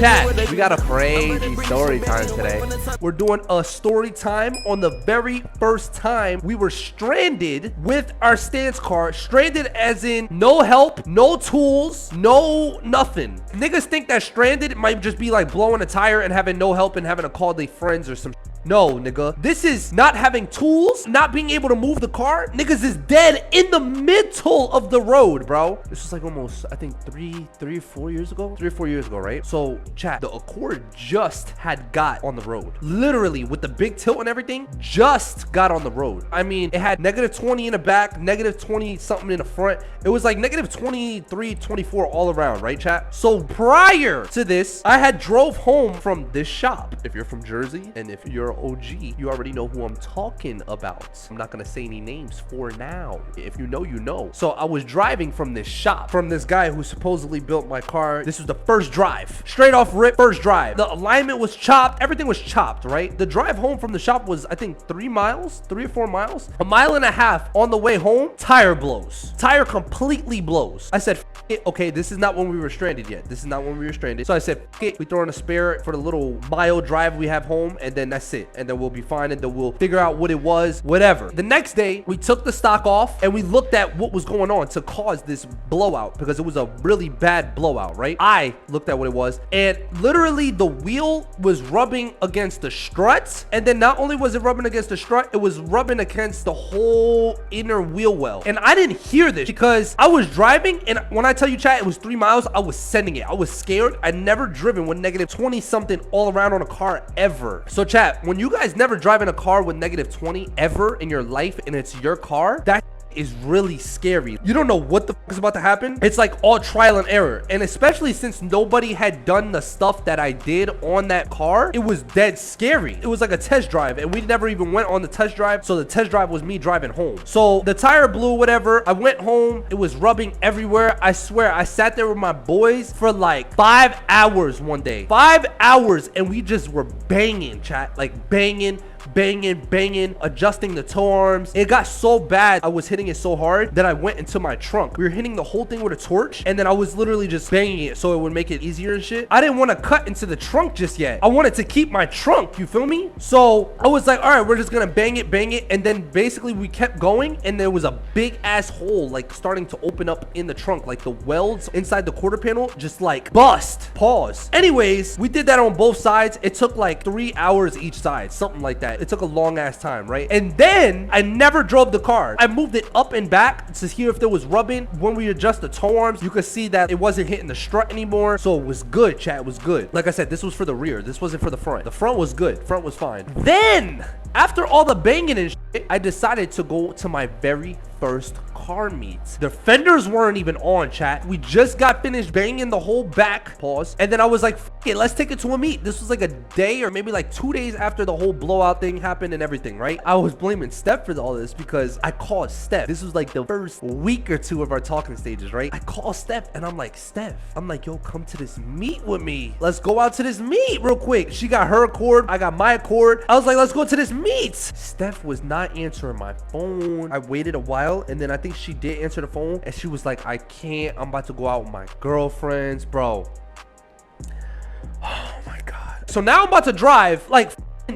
Chat, we got a crazy story time today. We're doing a story time on the very first time we were stranded with our stance car. Stranded as in no help, no tools, no nothing. Niggas think that stranded might just be like blowing a tire and having no help and having to call their friends or some. No, nigga. This is not having tools, not being able to move the car. Niggas is dead in the middle of the road, bro. This was like almost, I think, 3 or 4 years ago. 3 or 4 years ago, right? So, chat, the Accord just had got on the road. Literally, with the big tilt and everything, just got on the road. I mean, it had -20 in the back, -20 something in the front. It was like -23, 24 all around, right, chat? So, prior to this, I had drove home from this shop. If you're from Jersey and if you're OG, you already know who I'm talking about. I'm not gonna say any names for now. If you know, you know. So I was driving from this shop, from this guy who supposedly built my car. This was the first drive, straight off rip, first drive. The alignment was chopped, everything was chopped, right? The drive home from the shop was, I think, 3 miles, 3 or 4 miles, 1.5 miles on the way home. Tire blows, tire completely blows. I said, F it. Okay, this is not when we were stranded yet. This is not when we were stranded. So I said, F it. We throw in a spare for the little mile drive we have home, and then that's it. And then we'll be fine, and then we'll figure out what it was, whatever. The next day, we took the stock off and we looked at what was going on to cause this blowout, because it was a really bad blowout, right? I looked at what it was, and literally the wheel was rubbing against the struts. And then not only was it rubbing against the strut, it was rubbing against the whole inner wheel well. And I didn't hear this because I was driving, and when I tell you, chat, it was 3 miles, I was sending it. I was scared. I never driven with -20 something all around on a car ever. So chat, when you guys never drive in a car with -20 ever in your life and it's your car, that is really scary. You don't know what the fuck is about to happen. It's like all trial and error, and especially since nobody had done the stuff that I did on that car, it was dead scary. It was like a test drive, and we never even went on the test drive. So the test drive was me driving home. So the tire blew, whatever. I went home, it was rubbing everywhere. I swear, I sat there with my boys for like 5 hours one day. 5 hours, and we just were banging, chat, like banging, adjusting the toe arms. It got so bad, I was hitting it so hard that I went into my trunk. We were hitting the whole thing with a torch, and then I was literally just banging it so it would make it easier and shit. I didn't want to cut into the trunk just yet. I wanted to keep my trunk, you feel me? So I was like, all right, we're just gonna bang it, and then basically we kept going, and there was a big ass hole like starting to open up in the trunk, like the welds inside the quarter panel just like bust. Pause. Anyways, we did that on both sides. It took like 3 hours each side, something like that. It took a long ass time, right? And then I never drove the car. I moved it up and back to hear if there was rubbing. When we adjust the toe arms, you could see that it wasn't hitting the strut anymore. So it was good, chat. It was good. Like I said, this was for the rear. This wasn't for the front. The front was good. Front was fine. Then after all the banging and shit, I decided to go to my very first car meet. The fenders weren't even on, chat. We just got finished banging the whole back. Pause. And then I was like, F it, let's take it to a meet. This was like a day or maybe like 2 days after the whole blowout thing happened and everything, right? I was blaming Steph for all this because I called Steph. This was like the first week or 2 of our talking stages, right? I called Steph and I'm like, Steph, I'm like, yo, come to this meet with me. Let's go out to this meet real quick. She got her Accord, I got my Accord. I was like, let's go to this meet. Steph was not answering my phone. I waited a while, and then I think she did answer the phone, and she was like, I can't, I'm about to go out with my girlfriends, bro. Oh my god. So now I'm about to drive like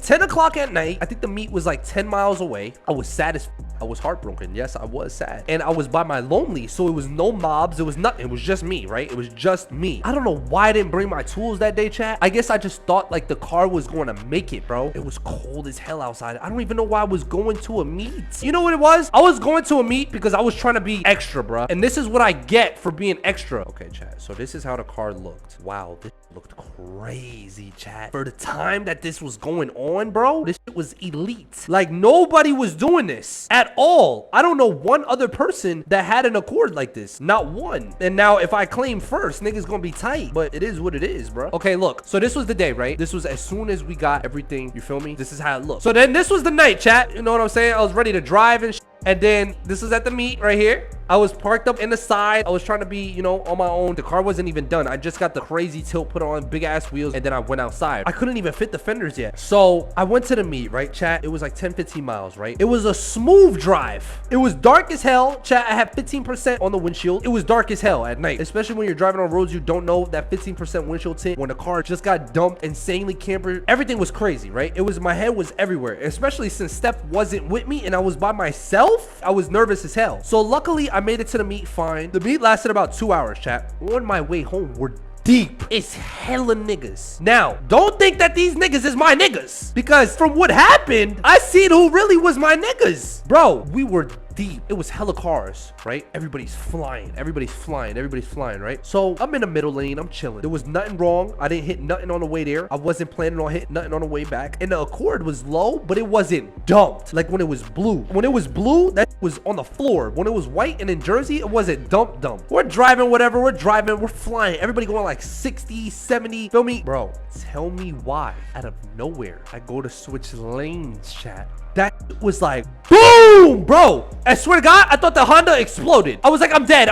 10 o'clock at night. I think the meet was like 10 miles away. I was sad as I was heartbroken. Yes, I was sad. And I was by my lonely, so it was no mobs. It was nothing. It was just me, right? It was just me. I don't know why I didn't bring my tools that day, chat. I guess I just thought like the car was going to make it, bro. It was cold as hell outside. I don't even know why I was going to a meet. You know what it was? I was going to a meet because I was trying to be extra, bro. And this is what I get for being extra. Okay, chat. So this is how the car looked. Wow, this looked crazy, chat. For the time that this was going on, bro, this shit was elite. Like nobody was doing this at all. I don't know one other person that had an Accord like this. Not one. And now if I claim first, niggas gonna be tight, but it is what it is, bro. Okay, look. So this was the day, right? This was as soon as we got everything, you feel me? This is how it looked. So then this was the night, chat. You know what I'm saying? I was ready to drive and shit. And then this is at the meet right here. I was parked up in the side. I was trying to be, you know, on my own. The car wasn't even done. I just got the crazy tilt put on, big ass wheels, and then I went outside. I couldn't even fit the fenders yet. So I went to the meet, right, chat? It was like 10, 15 miles, right? It was a smooth drive. It was dark as hell, chat. I had 15% on the windshield. It was dark as hell at night, especially when you're driving on roads you don't know that 15% windshield tint. When the car just got dumped, insanely cambered, everything was crazy, right? It was, my head was everywhere, especially since Steph wasn't with me and I was by myself. I was nervous as hell. So luckily I made it to the meet fine. The meet lasted about 2 hours, chat. On my way home, we're deep. It's hella niggas. Now, don't think that these niggas is my niggas, because from what happened, I seen who really was my niggas. Bro, we were deep. It was hella cars, right? Everybody's flying, right? So I'm in the middle lane, I'm chilling. There was nothing wrong. I didn't hit nothing on the way there. I wasn't planning on hitting nothing on the way back. And the Accord was low, but it wasn't dumped like when it was blue. When it was blue, that was on the floor. When it was white and in Jersey, it wasn't dump. We're driving, whatever, we're driving, we're flying. Everybody going like 60, 70, feel me? Bro, tell me why out of nowhere I go to switch lanes, chat. That was like boom, bro. I swear to God, I thought the Honda exploded. I was like, I'm dead.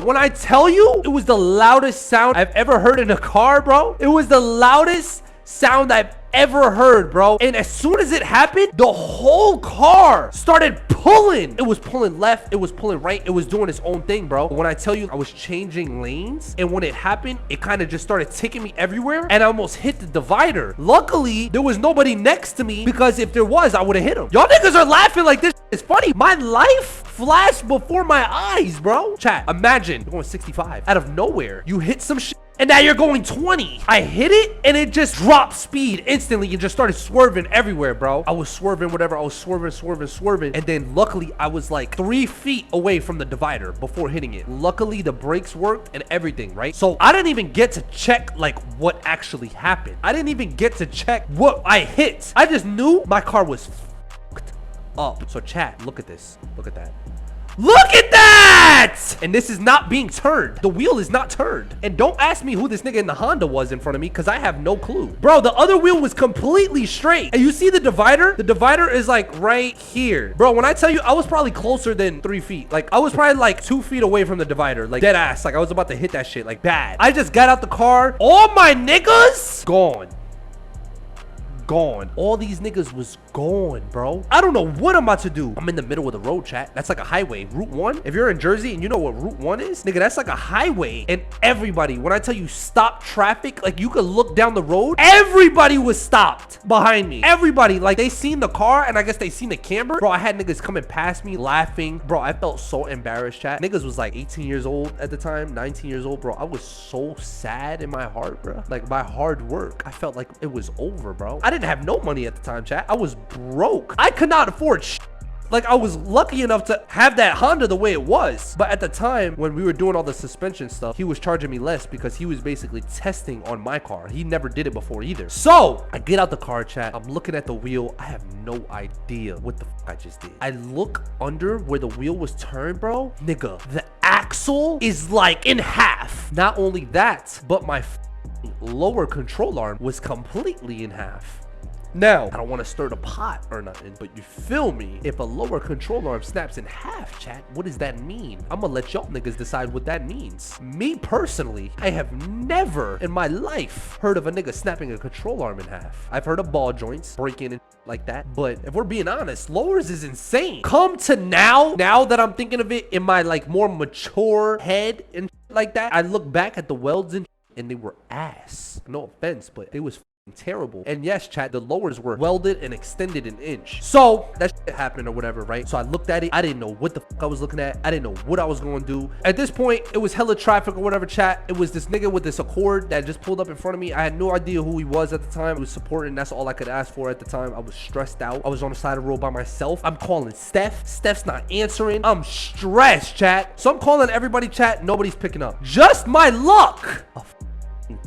When I tell you, it was the loudest sound I've ever heard in a car, bro. It was the loudest sound I've ever heard, bro. And as soon as it happened, the whole car started pulling. It was pulling left, it was pulling right, it was doing its own thing, bro. When I tell you, I was changing lanes, and when it happened, it kind of just started taking me everywhere, and I almost hit the divider. Luckily, there was nobody next to me, because if there was, I would have hit him. Y'all niggas are laughing like this is funny. My life flashed before my eyes, bro. Chat, imagine going 65 out of nowhere. You hit some shit, and now you're going 20. I hit it, and it just dropped speed instantly and just started swerving everywhere, bro. I was swerving, whatever. I was swerving. And then luckily, I was like 3 feet away from the divider before hitting it. Luckily, the brakes worked and everything, right? So I didn't even get to check like what actually happened. I didn't even get to check what I hit. I just knew my car was fucked up. So chat, look at this. Look at that. Look at that! And this is not being turned. The wheel is not turned. And don't ask me who this nigga in the Honda was in front of me, because I have no clue. Bro, the other wheel was completely straight. And you see the divider? The divider is like right here. Bro, when I tell you, I was probably closer than 3 feet. Like, I was probably like 2 feet away from the divider. Like, dead ass. Like, I was about to hit that shit. Like, bad. I just got out the car. All my niggas gone. All these niggas was gone, bro. I don't know what I'm about to do. I'm in the middle of the road, chat. That's like a highway. Route 1. If you're in Jersey and you know what Route 1 is, nigga, that's like a highway. And everybody, when I tell you stop traffic, like you could look down the road, everybody was stopped behind me. Everybody, like they seen the car and I guess they seen the camber. Bro, I had niggas coming past me laughing. Bro, I felt so embarrassed, chat. Niggas was like 18 years old at the time, 19 years old, bro. I was so sad in my heart, bro. Like my hard work, I felt like it was over, bro. I didn't have no money at the time, chat. I was broke. I could not afford shit. Like, I was lucky enough to have that Honda the way it was. But at the time, when we were doing all the suspension stuff, he was charging me less because he was basically testing on my car. He never did it before either. So, I get out the car, chat. I'm looking at the wheel. I have no idea what the fuck I just did. I look under where the wheel was turned, bro. Nigga, the axle is like in half. Not only that, but my lower control arm was completely in half. Now, I don't want to stir the pot or nothing, but you feel me? If a lower control arm snaps in half, chat, what does that mean? I'm gonna let y'all niggas decide what that means. Me personally, I have never in my life heard of a nigga snapping a control arm in half. I've heard of ball joints breaking and like that, but if we're being honest, lowers is insane. Come to now that I'm thinking of it in my like more mature head and like that, I look back at the welds and they were ass. No offense, but they was terrible. And yes, chat, the lowers were welded and extended an inch. So that shit happened or whatever, right? So I looked at it. I didn't know what the fuck I was looking at. I didn't know what I was going to do. At this point, it was hella traffic or whatever, chat. It was this nigga with this Accord that just pulled up in front of me. I had no idea who he was at the time. It was supporting. That's all I could ask for at the time. I was stressed out. I was on the side of the road by myself. I'm calling Steph. Steph's not answering. I'm stressed, chat. So I'm calling everybody, chat. Nobody's picking up. Just my luck. A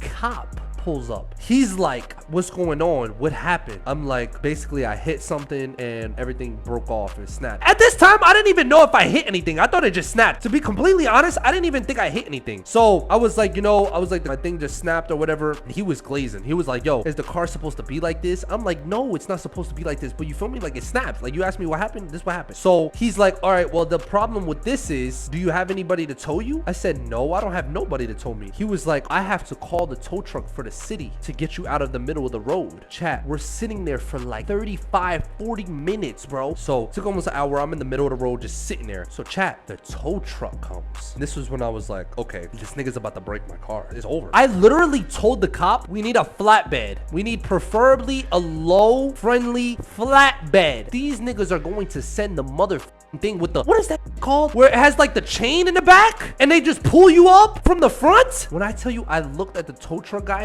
cop pulls up. He's like, what's going on? What happened? I'm like, basically I hit something and everything broke off and snapped. At this time, I didn't even know if I hit anything. I thought it just snapped. To be completely honest, I didn't even think I hit anything. So I was like, you know, I was like, my thing just snapped or whatever. He was glazing. He was like, yo, is the car supposed to be like this? I'm like, no, it's not supposed to be like this. But you feel me? Like it snapped. Like you asked me what happened. This what happened. So he's like, all right, well, the problem with this is, do you have anybody to tow you? I said, no, I don't have nobody to tow me. He was like, I have to call the tow truck for the city to get you out of the middle of the road. Chat, we're sitting there for like 35, 40 minutes, bro. So it took almost an hour. I'm in the middle of the road just sitting there. So chat, the tow truck comes. And this was when I was like, okay, this nigga's about to break my car. It's over. I literally told the cop, we need a flatbed. We need preferably a low, friendly flatbed. These niggas are going to send the mother thing with the, what is that called? Where it has like the chain in the back and they just pull you up from the front. When I tell you, I looked at the tow truck guy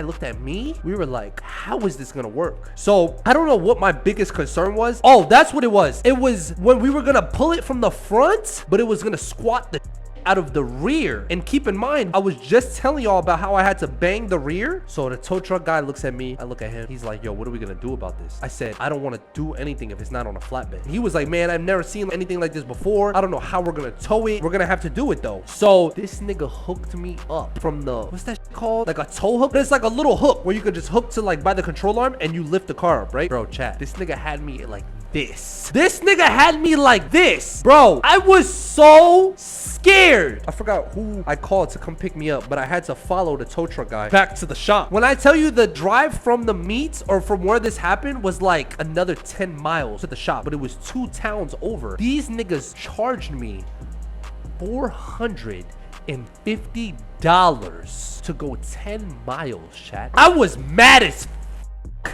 looked at me. We were like, how is this gonna work? So I don't know what my biggest concern was. Oh, that's what it was. It was when we were gonna pull it from the front, but it was gonna squat the out of the rear. And keep in mind, I was just telling y'all about how I had to bang the rear. So the tow truck guy looks at me, I look at him, he's like, yo, what are we gonna do about this? I said, I don't want to do anything if it's not on a flatbed. He was like, man, I've never seen anything like this before. I don't know how we're gonna tow it. We're gonna have to do it though. So this nigga hooked me up from the, what's that shit called? Like a tow hook? It's like a little hook where you could just hook to like by the control arm and you lift the car up, right? Bro, chat, this nigga had me like this. This nigga had me like this. Bro, I was so scared. I forgot who I called to come pick me up, but I had to follow the tow truck guy back to the shop. When I tell you the drive from the meet or from where this happened was like another 10 miles to the shop, but it was 2 towns over. These niggas charged me $450 to go 10 miles, chat. I was mad as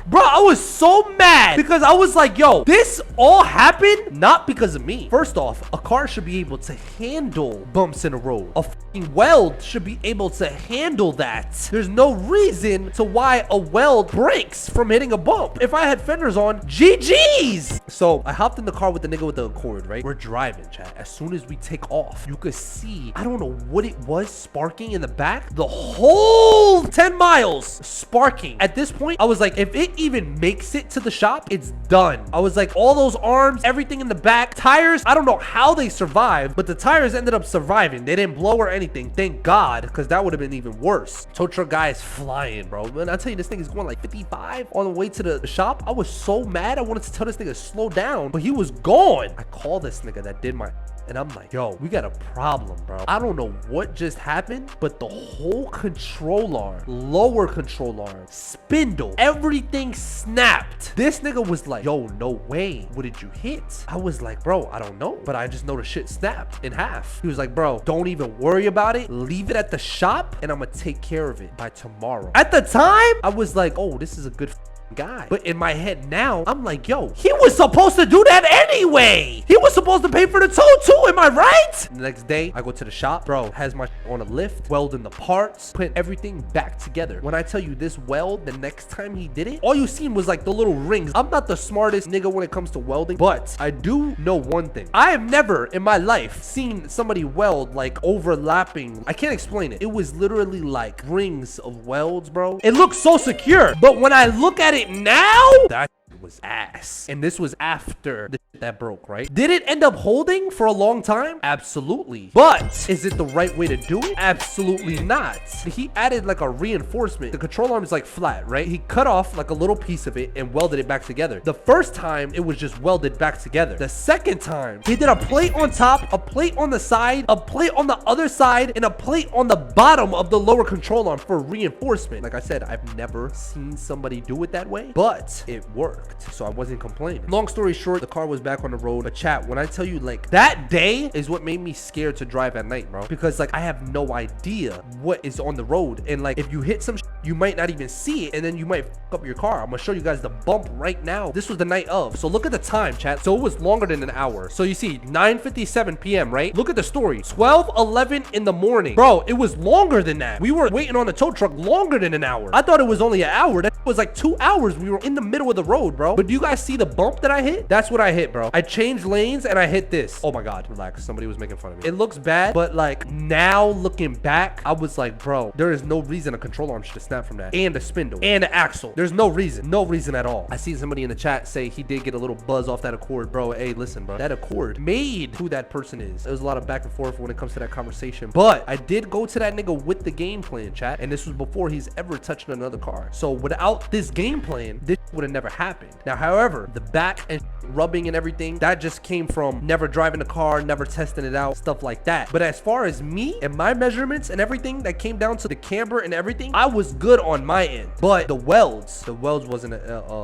bro, I was so mad because I was like, yo, this all happened not because of me. First off, a car should be able to handle bumps in the road. A fucking weld should be able to handle that. There's no reason to why a weld breaks from hitting a bump. If I had fenders on, GG's. So I hopped in the car with the nigga with the Accord, right? We're driving, chat. As soon as we take off, you could see, I don't know what it was, sparking in the back. The whole 10 miles sparking. At this point, I was like, if it even makes it to the shop, it's done. I was like, all those arms, everything in the back, tires, I don't know how they survived, but the tires ended up surviving. They didn't blow or anything, thank God, because that would have been even worse. Tow truck guy is flying, bro. Man, I tell you, this thing is going like 55 on the way to the shop. I was so mad. I wanted to tell this nigga slow down, but he was gone. I called this nigga that did my, and I'm like, yo, we got a problem, bro. I don't know what just happened, but the whole control arm, lower control arm, spindle, everything snapped. This nigga was like, yo, no way. What did you hit? I was like, bro, I don't know, but I just know the shit snapped in half. He was like, bro, don't even worry about it. Leave it at the shop and I'm gonna take care of it by tomorrow. At the time, I was like, oh, this is a good guy. But in my head now, I'm like, yo, he was supposed to do that anyway. He was supposed to pay for the tow too. Am I right? The next day, I go to the shop. Bro, has my on a lift, welding the parts, putting everything back together. When I tell you this weld, the next time he did it, all you seen was like the little rings. I'm not the smartest nigga when it comes to welding, but I do know one thing. I have never in my life seen somebody weld like overlapping. I can't explain it. It was literally like rings of welds, bro. It looks so secure, but when I look at it now, that was ass. And this was after the shit that broke, right? Did it end up holding for a long time? Absolutely. But is it the right way to do it? Absolutely not. He added like a reinforcement. The control arm is like flat, right? He cut off like a little piece of it and welded it back together. The first time it was just welded back together. The second time he did a plate on top, a plate on the side, a plate on the other side, and a plate on the bottom of the lower control arm for reinforcement. Like I said, I've never seen somebody do it that way, but it worked. So I wasn't complaining. Long story short, the car was back on the road. But chat, when I tell you, like, that day is what made me scared to drive at night, bro. Because like I have no idea what is on the road. And like if you hit some you might not even see it, and then you might fuck up your car. I'm gonna show you guys the bump right now. This was the night of. So look at the time, chat. So it was longer than an hour. So you see 9:57 p.m., right? Look at the story. 12:11 in the morning. Bro, it was longer than that. We were waiting on the tow truck longer than an hour. I thought it was only an hour. That was like 2 hours. We were in the middle of the road, bro. bro. But do you guys see the bump that I hit? That's what I hit, bro. I changed lanes and I hit this. Oh my God, relax. Somebody was making fun of me. It looks bad, but like now looking back, I was like, bro, there is no reason a control arm should have snapped from that. And a spindle and an axle. There's no reason at all. I see somebody in the chat say he did get a little buzz off that Accord, bro. Hey, listen, bro, that Accord made who that person is. There was a lot of back and forth when it comes to that conversation, but I did go to that nigga with the game plan, chat, and this was before he's ever touched another car. So without this game plan, this would have never happened. Now, however, the back and rubbing and everything, that just came from never driving the car, never testing it out, stuff like that. But as far as me and my measurements and everything that came down to the camber and everything, I was good on my end, but the welds wasn't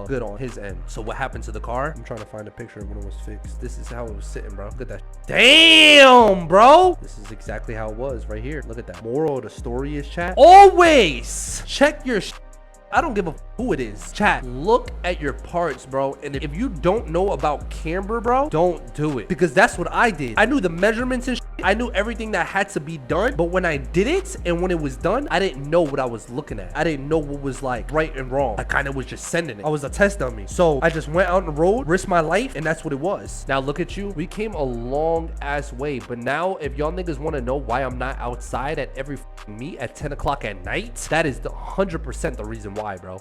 good on his end. So what happened to the car? I'm trying to find a picture of when it was fixed. This is how it was sitting, bro. Look at that. Damn, bro. This is exactly how it was right here. Look at that. Moral of the story is, chat, always check your I don't give a who it is. Chat, look at your parts, bro. And if you don't know about camber, bro, don't do it. Because that's what I did. I knew the measurements and I knew everything that had to be done. But when I did it and when it was done, I didn't know what I was looking at. I didn't know what was like right and wrong. I kind of was just sending it. I was a test dummy. So I just went out on the road, risked my life, and that's what it was. Now look at you. We came a long ass way. But now if y'all niggas want to know why I'm not outside at every meet at 10 o'clock at night, that is the 100% the reason why, bro.